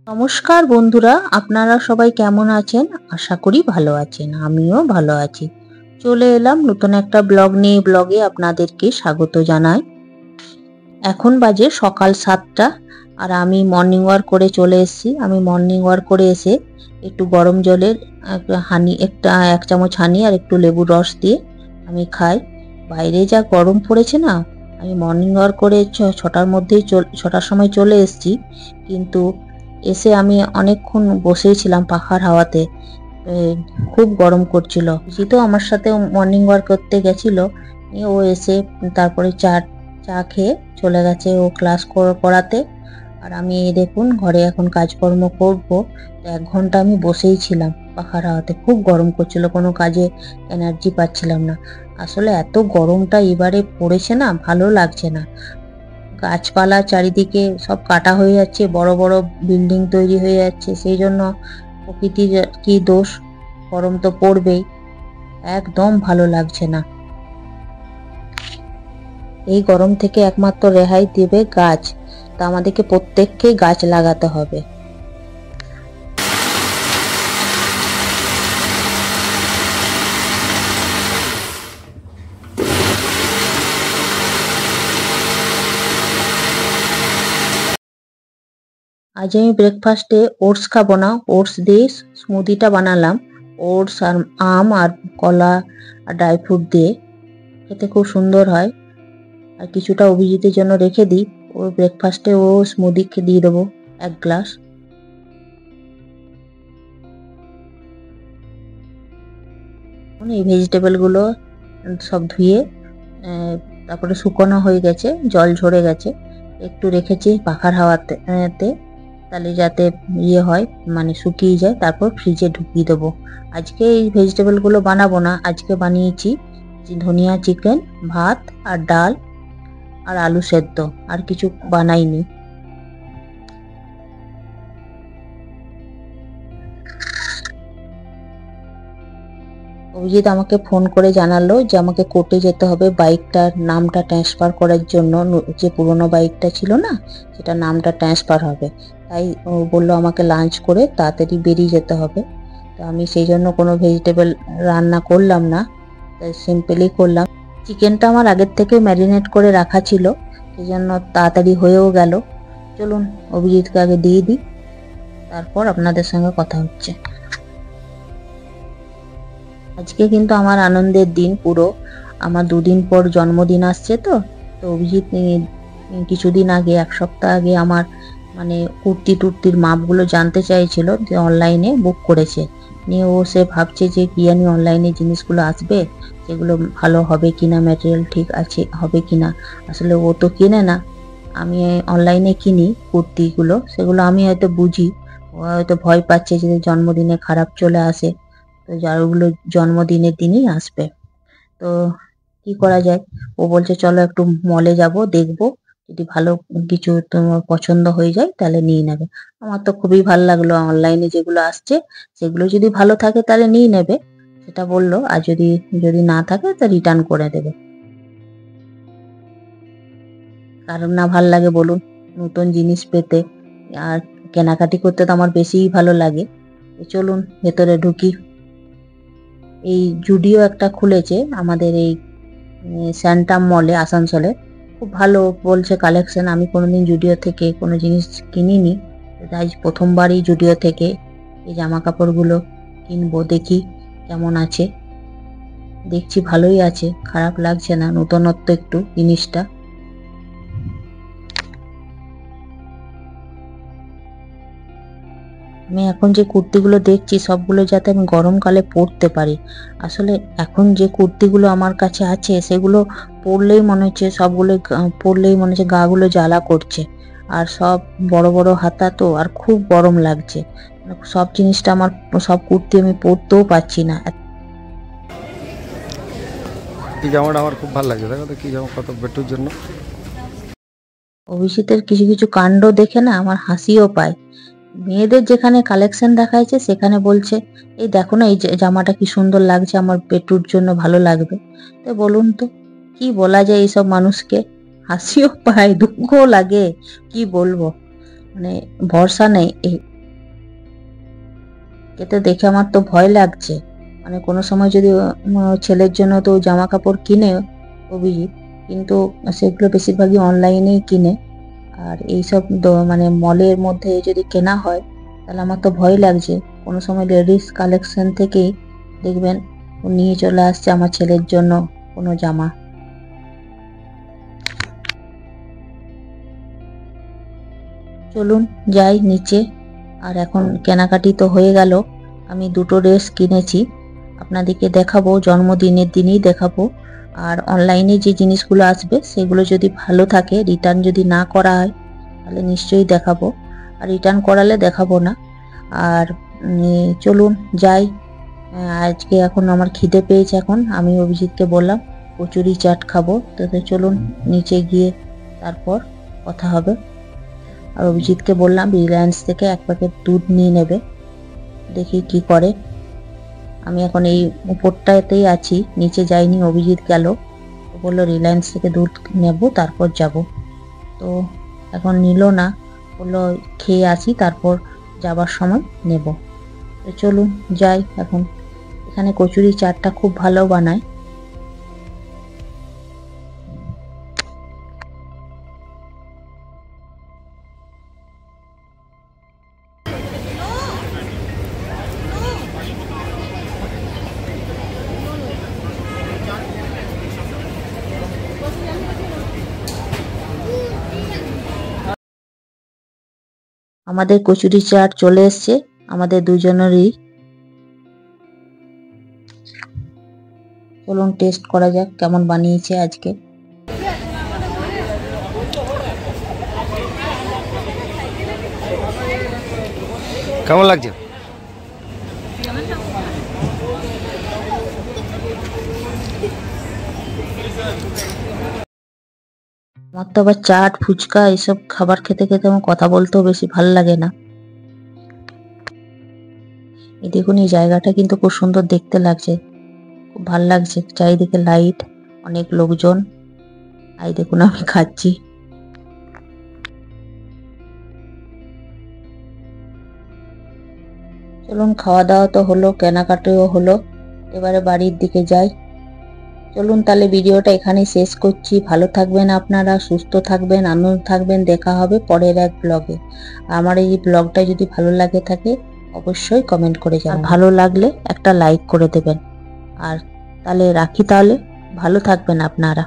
নমস্কার বন্ধুরা, আপনারা সবাই কেমন আছেন? আশা করি ভালো আছেন। আমিও ভালো আছি। চলে এলাম নতুন একটা ব্লগ নিয়ে। ব্লগে আপনাদেরকে স্বাগত জানাই। এখন বাজে সকাল 7টা আর আমি মর্নিং ওয়াক করে চলে এসেছি। আমি মর্নিং ওয়াক করে এসে একটু গরম জলের এক চামচ হানি আর একটু লেবুর রস দিয়ে আমি খাই। বাইরে যা গরম পড়েছে না, আমি মর্নিং ওয়াক করে 6টার সময় চলে এসেছি, কিন্তু এসে আমি অনেকক্ষণ বসেই ছিলাম পাখার হাওয়াতে। খুব গরম করছিল। তো আমার সাথে মর্নিং ওয়াক করতে গেছিল। ও এসে তারপরে চা খেয়ে চলে গেছে ও ক্লাস করাতে। আর আমি দেখুন ঘরে এখন কাজকর্ম করব। 1 ঘন্টা আমি বসেই ছিলাম পাখার হাওয়াতে। খুব গরম করছিল, কোনো কাজে এনার্জি পাচ্ছিলাম না। আসলে এত গরমটা এবারে পড়েছে না, ভালো লাগছে না। গাছপালা চারিদিকে সব কাটা হয়ে যাচ্ছে, বড় বড় বিল্ডিং তৈরি হয়ে যাচ্ছে, সেই জন্য প্রকৃতির কি দোষ, গরম তো পড়বেই। একদম ভালো লাগছে না। এই গরম থেকে একমাত্র রেহাই দেবে গাছ। তা আমাদেরকে প্রত্যেককেই গাছ লাগাতে হবে। আজ আমি ব্রেকফাস্টে ওটস খাবো না, ওটস দিয়ে স্মুদিটা বানালাম। ওটস আর আম আর কলা আর ড্রাই ফ্রুট দিয়ে খেতে খুব সুন্দর হয়। আর কিছুটা অভিজিতের জন্য রেখে দিই। ওর ব্রেকফাস্টে ও স্মুদি দিয়ে দেবো 1 গ্লাস। এই ভেজিটেবলগুলো সব ধুয়ে তারপরে শুকনো হয়ে গেছে, জল ঝরে গেছে, একটু রেখেছি পাখার হাওয়াতে, তাহলে যাতে হয়, মানে শুকিয়ে যায়। তারপর ফ্রিজে ঢুকিয়ে দেবো। আজকে এই ভেজিটেবলগুলো বানাবো না, আজকে বানিয়েছি ধনিয়া চিকেন, ভাত আর ডাল আর আলু সেদ্ধ, আর কিছু বানাইনি। অভিজিৎ আমাকে ফোন করে জানালো যে আমাকে কোর্টে যেতে হবে বাইকটার নামটা ট্রান্সফার করার জন্য। যে পুরনো বাইকটা ছিল না, সেটা নামটা ট্রান্সফার হবে। তাই ও বললো আমাকে লাঞ্চ করে তাড়াতাড়ি বেরিয়ে যেতে হবে। তো আমি সেই জন্য কোনো ভেজিটেবল রান্না করলাম না, তাই সিম্পলি করলাম। চিকেনটা আমার আগের থেকে ম্যারিনেট করে রাখা ছিল, সেই জন্য তাড়াতাড়ি হয়েও গেল। চলুন অভিজিৎকে আগে দিয়ে দিই, তারপর আপনাদের সঙ্গে কথা হচ্ছে। আজকে কিন্তু আমার আনন্দের দিন পুরো। আমার 2 দিন পর জন্মদিন আসছে। তো অভিজিৎ কিছুদিন আগে, 1 সপ্তাহ আগে আমার মানে কুর্তির মাপগুলো জানতে চাইছিল, যে অনলাইনে বুক করেছে। নিয়ে সে ভাবছে যে কি জানি অনলাইনে জিনিসগুলো আসবে, সেগুলো ভালো হবে কিনা, ম্যাটেরিয়াল ঠিক আছে হবে কিনা। আসলে ও তো কিনে না, আমি অনলাইনে কিনি কুর্তিগুলো, সেগুলো আমি হয়তো বুঝি। ও হয়তো ভয় পাচ্ছে যে জন্মদিনে খারাপ চলে আসে, তো যারগুলো জন্মদিনের দিনই আসবে। তো কি করা যায়? ও বলছে চলো একটু মলে যাব, দেখবো, যদি ভালো কিছু তোমার পছন্দ হয়ে যায় তাহলে নিয়ে নেবে। আমার তো খুবই ভালো লাগলো, অনলাইনে যেগুলো আসছে সেগুলো যদি ভালো থাকে তাহলে নিয়ে নেবে, সেটা বললো। আর যদি না থাকে তা রিটার্ন করে দেবে। কারণ না ভাল লাগে বলুন নতুন জিনিস পেতে? আর কেনাকাটি করতে তো আমার বেশিই ভালো লাগে। চলুন ভেতরে ঢুকি। এই জুডিও একটা খুলেছে আমাদের এই স্যান্টাম মলে আসানসোলে, খুব ভালো বলছে কালেকশন। আমি কোনোদিন জুডিও থেকে কোনো জিনিস কিনিনি, তাই প্রথমবারই জুডিও থেকে এই জামা কাপড়গুলো কিনবো। দেখি কেমন আছে। দেখছি ভালোই আছে, খারাপ লাগছে না, নতুনত্ব একটু জিনিসটা। আমি এখন যে কুর্তিগুলো দেখছি সবগুলো যাতে আমি গরমকালে পরতে পারি। আসলে এখন যে কুর্তিগুলো আমার কাছে আছে সেগুলো পরলেই মনে হচ্ছে পরলেই মনে হচ্ছে গাগুলো জ্বালা করছে। আর সব বড় বড় হাতা, তো আর খুব গরম লাগছে। সব জিনিসটা আমার, সব কুর্তি আমি পরতেও পারছি না। এই জামাটা আমার খুব ভালো লাগছে, দেখো তো কি জামা, কত বেটুর জন্য। অভিজিতের কিছু কিছু কাণ্ড দেখে না আমার হাসিও পায়। মেয়েদের যেখানে কালেকশন দেখাইছে সেখানে বলছে এই দেখো না, এই জামাটা কি সুন্দর লাগছে, আমার পেটুর জন্য ভালো লাগবে। তো বলুন তো কি বলা যায় এইসব মানুষকে? হাসিও পায়, দুঃখও লাগে, কি বলবো, মানে ভরসা নেই। এতে দেখে আমার তো ভয় লাগছে। মানে কোনো সময় যদি ছেলের জন্য তো জামা কাপড় কিনে অভিজিৎ, কিন্তু সেগুলো বেশিরভাগই অনলাইনেই কিনে। আর এইসব মানে মলের মধ্যে যদি কেনা হয় তাহলে আমার তো ভয় লাগছে। কোনো সময় লেডিস কালেকশন থেকেই দেখবেন ও নিয়ে চলে আসছে আমার ছেলের জন্য কোনো জামা। চলুন যাই নিচে। আর এখন কেনাকাটি তো হয়ে গেল, আমি দুটো ড্রেস কিনেছি, আপনাদেরকে দেখাবো, জন্মদিনের দিনই দেখাবো। আর অনলাইনে যে জিনিসগুলো আসবে সেগুলো যদি ভালো থাকে, রিটার্ন যদি না করা হয় তাহলে নিশ্চয়ই দেখাবো, আর রিটার্ন করালে দেখাবো না। আর চলুন যাই। আজকে এখন আমার খিদে পেয়েছে, এখন আমি অভিজিৎকে বললাম কচুরি চাট খাবো, তো চলুন নিচে গিয়ে তারপর কথা হবে। আর অভিজিৎকে বললাম রিলায়েন্স থেকে এক প্যাকেট দুধ নিয়ে নেবে, দেখি কি করে। আমি এখন এই উপরটাতেই আছি, নিচে যাইনি, অভিজিৎ গেল, বললো রিলায়েন্স থেকে দুধ নেব তারপর যাব। তো এখন নিল না, বললো খেয়ে আসি তারপর যাবার সময় নেব। তো চলুন যাই এখন। এখানে কচুরি চাটটা খুব ভালো বানায়। আমাদের কচুরি চাট চলে এসছে আমাদের দুজনেরই। চলুন টেস্ট করা যাক কেমন বানিয়েছে আজকে। কেমন লাগছে? আমার তো আবার চাট ফুচকা এইসব খাবার খেতে খেতে আমার কথা বলতেও বেশি ভালো লাগে না। এই দেখুন, এই জায়গাটা কিন্তু খুব সুন্দর দেখতে লাগছে, খুব ভালো লাগছে, চারিদিকে লাইট, অনেক লোকজন। এই দেখুন আমি খাচ্ছি। চলুন খাওয়া দাওয়া তো হলো, কেনাকাটাও হলো, এবারে বাড়ির দিকে যাই। চলুন তাহলে ভিডিওটা এখানেই শেষ করছি। ভালো থাকবেন আপনারা, সুস্থ থাকবেন, আনন্দ থাকবেন। দেখা হবে পরের এক ব্লগে। আমার এই ব্লগটা যদি ভালো লাগে থাকে অবশ্যই কমেন্ট করে যাবেন, ভালো লাগলে একটা লাইক করে দেবেন। আর তাহলে রাখি, তাহলে ভালো থাকবেন আপনারা।